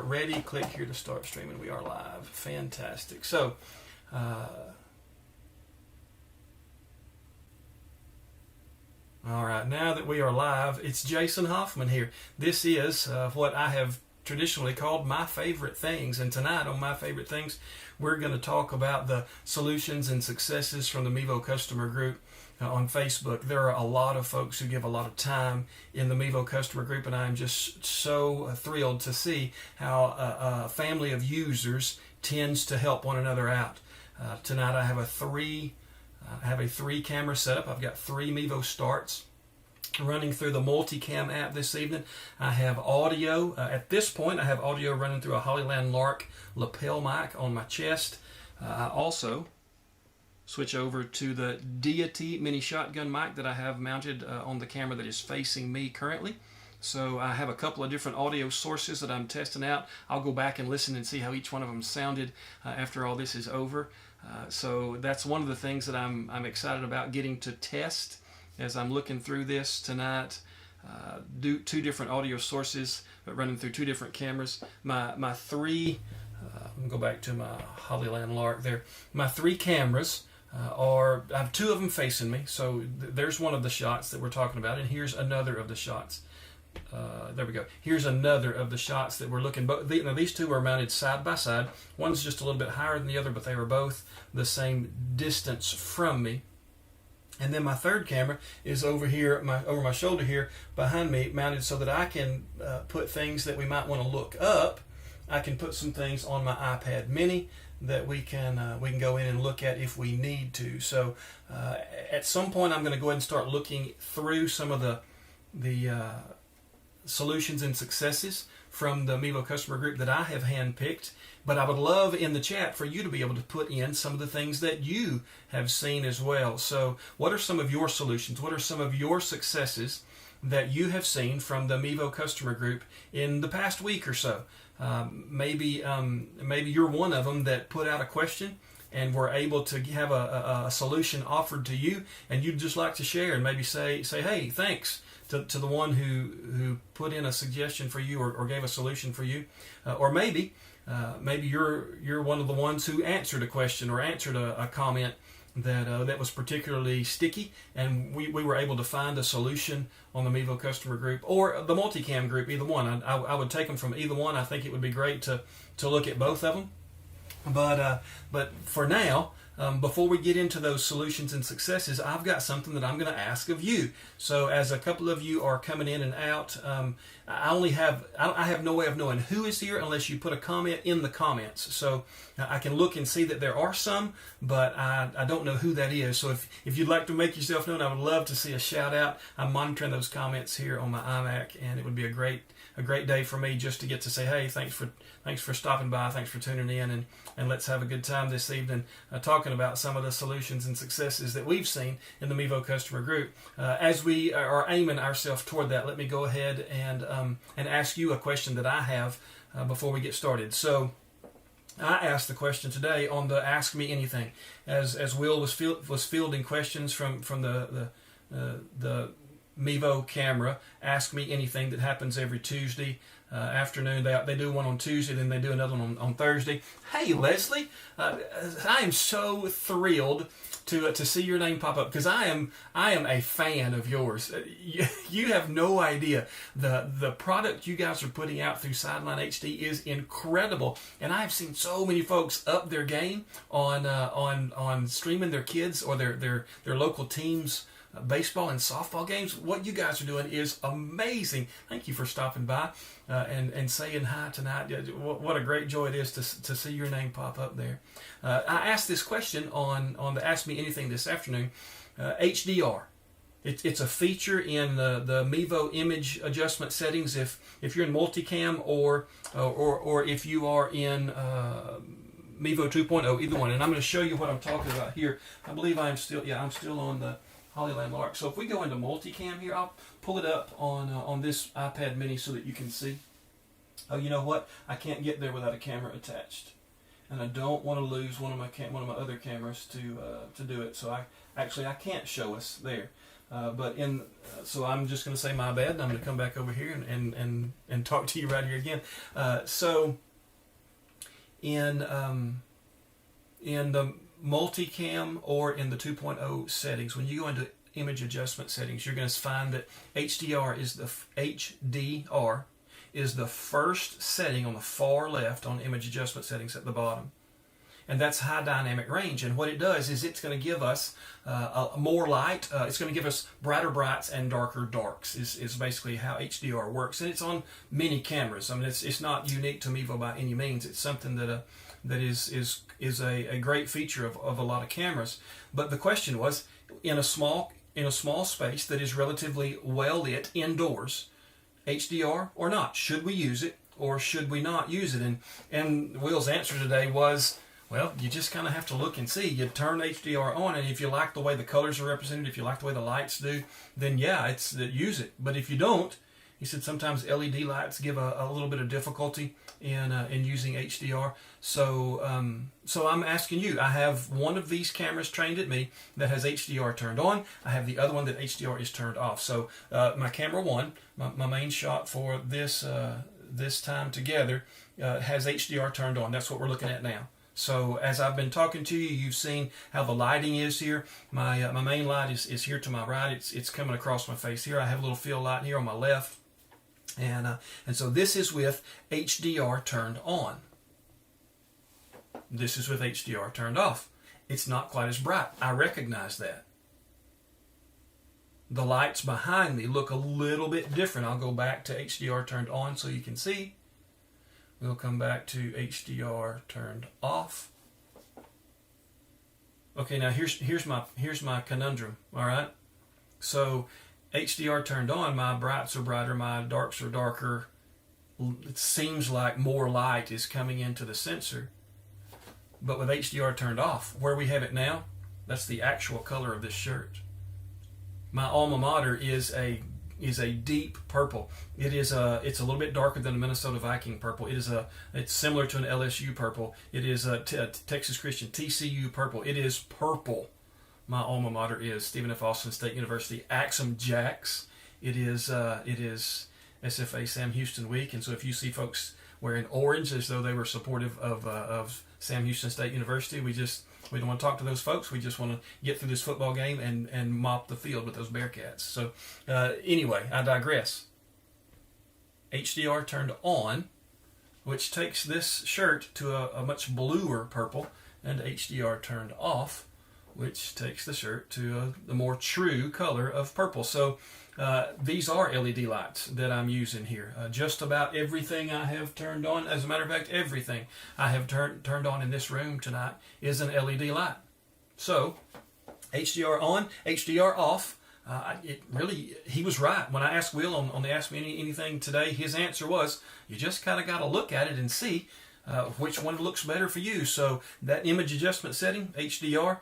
ready. Click here to start streaming. We are live. Fantastic. So, all right, now that we are live, it's Jason Hoffman here. This is what I have traditionally called My Favorite Things, and tonight on My Favorite Things, we're going to talk about the solutions and successes from the Mevo customer group on Facebook. There are a lot of folks who give a lot of time in the Mevo customer group, and I'm just so thrilled to see how a family of users tends to help one another out. Tonight I have a three camera setup. I've got 3 Mevo starts running through the multicam app this evening. I have audio. At this point, I have audio running through a Hollyland Lark lapel mic on my chest. I also switch over to the Deity mini shotgun mic that I have mounted on the camera that is facing me currently. So I have a couple of different audio sources that I'm testing out. I'll go back and listen and see how each one of them sounded after all this is over. So that's one of the things that I'm excited about getting to test as I'm looking through this tonight. Do 2 different audio sources, but running through 2 different cameras. My 3, let me go back to my Hollyland Lark there. My 3 cameras I have 2 of them facing me. So there's one of the shots that we're talking about, and here's another of the shots. There we go. Here's another of the shots that we're looking. But these 2 are mounted side by side. One's just a little bit higher than the other, but they were both the same distance from me. And then my 3rd camera is over here, over my shoulder here, behind me, mounted so that I can put things that we might want to look up. I can put some things on my iPad Mini that we can go in and look at if we need to. So at some point, I'm going to go ahead and start looking through some of the solutions and successes from the Mevo customer group that I have handpicked. But I would love in the chat for you to be able to put in some of the things that you have seen as well. So what are some of your solutions? What are some of your successes that you have seen from the Mevo customer group in the past week or so? Maybe you're one of them that put out a question and were able to have a solution offered to you, and you'd just like to share and maybe say, hey, thanks to the one who put in a suggestion for you or gave a solution for you. Or maybe you're one of the ones who answered a question or answered a comment that was particularly sticky, and we were able to find a solution on the Mevo customer group or the multicam group, either one. I would take them from either one. I think it would be great to look at both of them. But for now, before we get into those solutions and successes, I've got something that I'm going to ask of you. So as a couple of you are coming in and out, I have no way of knowing who is here unless you put a comment in the comments. So I can look and see that there are some, but I don't know who that is. So if you'd like to make yourself known, I would love to see a shout out. I'm monitoring those comments here on my iMac, and it would be a great day for me just to get to say, hey, thanks for stopping by, thanks for tuning in, and let's have a good time this evening talking about some of the solutions and successes that we've seen in the Mevo customer group. As we are aiming ourselves toward that, let me go ahead and ask you a question that I have before we get started. So I asked the question today on the Ask Me Anything, as Will was fielding questions from the Mevo camera. Ask Me Anything that happens every Tuesday afternoon. They do one on Tuesday, then they do another one on Thursday. Hey Leslie, I am so thrilled to see your name pop up, because I am a fan of yours. You have no idea. The product you guys are putting out through Sideline HD is incredible, and I've seen so many folks up their game on streaming their kids or their local teams baseball and softball games. What you guys are doing is amazing. Thank you for stopping by and saying hi tonight. What a great joy it is to see your name pop up there. I asked this question on the Ask Me Anything this afternoon. HDR. It's a feature in the Mevo image adjustment settings if you're in multicam or if you are in Mevo 2.0, either one. And I'm going to show you what I'm talking about here. I believe I'm still on the Hollyland Lark. So if we go into multicam here, I'll pull it up on this iPad Mini so that you can see. Oh, you know what? I can't get there without a camera attached, and I don't want to lose one of my other cameras to do it. So I can't show us there. So I'm just going to say my bad, and I'm going to come back over here and talk to you right here again. So in the multicam or in the 2.0 settings, when you go into image adjustment settings, you're going to find that HDR is the first setting on the far left on image adjustment settings at the bottom. And that's high dynamic range. And what it does is it's going to give us more light. It's going to give us brighter brights and darker darks is basically how HDR works. And it's on many cameras. I mean, it's not unique to Mevo by any means. It's something that is a great feature of a lot of cameras. But the question was, in a small space that is relatively well lit indoors, HDR or not? Should we use it or should we not use it? And Will's answer today was, well, you just kind of have to look and see. You turn HDR on, and if you like the way the colors are represented, if you like the way the lights do, then yeah, use it. But if you don't, he said sometimes LED lights give a little bit of difficulty in using HDR. So I'm asking you. I have one of these cameras trained at me that has HDR turned on. I have the other one that HDR is turned off. So my camera one, my main shot for this time together, has HDR turned on. That's what we're looking at now. So as I've been talking to you, you've seen how the lighting is here. My main light is here to my right. It's coming across my face here. I have a little field light here on my left. And so this is with HDR turned on. This is with HDR turned off. It's not quite as bright. I recognize that. The lights behind me look a little bit different. I'll go back to HDR turned on so you can see. We'll come back to HDR turned off. Okay, now here's my conundrum. All right, so HDR turned on, my brights are brighter, my darks are darker. It seems like more light is coming into the sensor. But with HDR turned off, where we have it now, that's the actual color of this shirt. My alma mater is a deep purple. It's a little bit darker than a Minnesota Viking purple. It's similar to an LSU purple. It is a Texas Christian TCU purple. It is purple. My alma mater is Stephen F. Austin State University Axum Jacks. It is SFA Sam Houston Week, and so if you see folks wearing orange as though they were supportive of Sam Houston State University, we don't want to talk to those folks. We just want to get through this football game and mop the field with those Bearcats. So anyway, I digress. HDR turned on, which takes this shirt to a much bluer purple, and HDR turned off, which takes the shirt to the more true color of purple. So these are LED lights that I'm using here. Just about everything I have turned on, as a matter of fact, everything I have turned on in this room tonight is an LED light. So HDR on, HDR off. He was right. When I asked Will on the Ask Me Anything today, his answer was, you just kind of got to look at it and see which one looks better for you. So that image adjustment setting, HDR,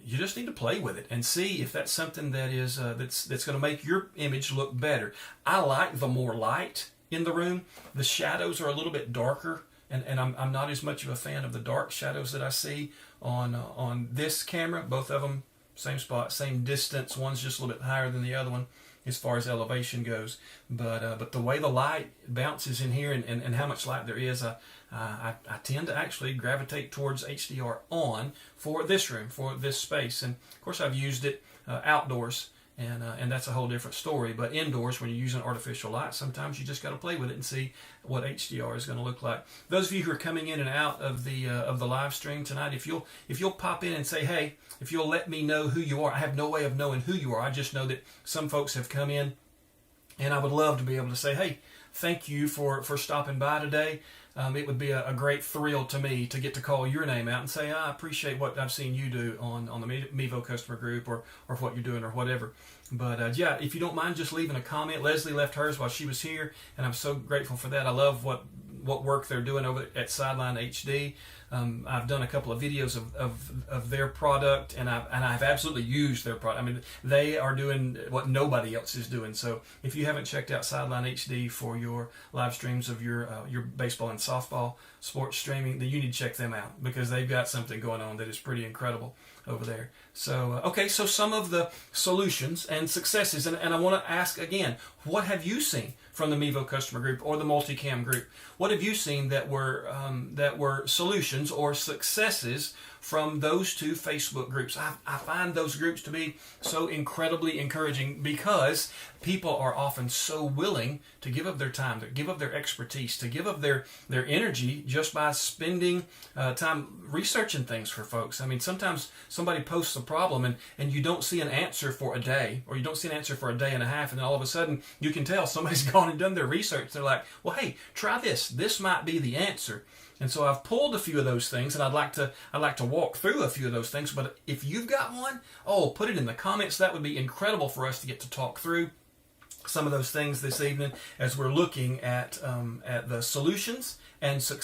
you just need to play with it and see if that's something that is that's going to make your image look better. I like the more light in the room. The shadows are a little bit darker, and I'm not as much of a fan of the dark shadows that I see on this camera. Both of them same spot, same distance. One's just a little bit higher than the other one as far as elevation goes. But the way the light bounces in here and how much light there is, I tend to actually gravitate towards HDR on for this room, for this space. And of course I've used it outdoors, and that's a whole different story. But indoors, when you're using artificial light, sometimes you just got to play with it and see what HDR is going to look like. Those of you who are coming in and out of the live stream tonight, if you'll pop in and say, hey, if you'll let me know who you are. I have no way of knowing who you are. I just know that some folks have come in, and I would love to be able to say, hey, thank you for stopping by today. It would be a great thrill to me to get to call your name out and say, I appreciate what I've seen you do on the Mevo customer group or what you're doing or whatever. But yeah, if you don't mind just leaving a comment. Leslie left hers while she was here, and I'm so grateful for that. I love what work they're doing over at Sideline HD. I've done a couple of videos of their product, and I've absolutely used their product. I mean, they are doing what nobody else is doing. So if you haven't checked out Sideline HD for your live streams of your baseball and softball sports streaming, then you need to check them out, because they've got something going on that is pretty incredible over there. So, okay, so some of the solutions and successes, and I want to ask again, what have you seen from the Mevo customer group or the multicam group? What have you seen that were solutions or successes from those two Facebook groups? I find those groups to be so incredibly encouraging, because people are often so willing to give up their time, to give up their expertise, to give up their energy just by spending time researching things for folks. I mean, sometimes somebody posts a problem and you don't see an answer for a day, or you don't see an answer for a day and a half, and then all of a sudden you can tell somebody's gone and done their research. They're like, well, hey, try this. This might be the answer. And so I've pulled a few of those things, and I'd like to walk through a few of those things. But if you've got one, put it in the comments. That would be incredible for us to get to talk through some of those things this evening as we're looking at the solutions and success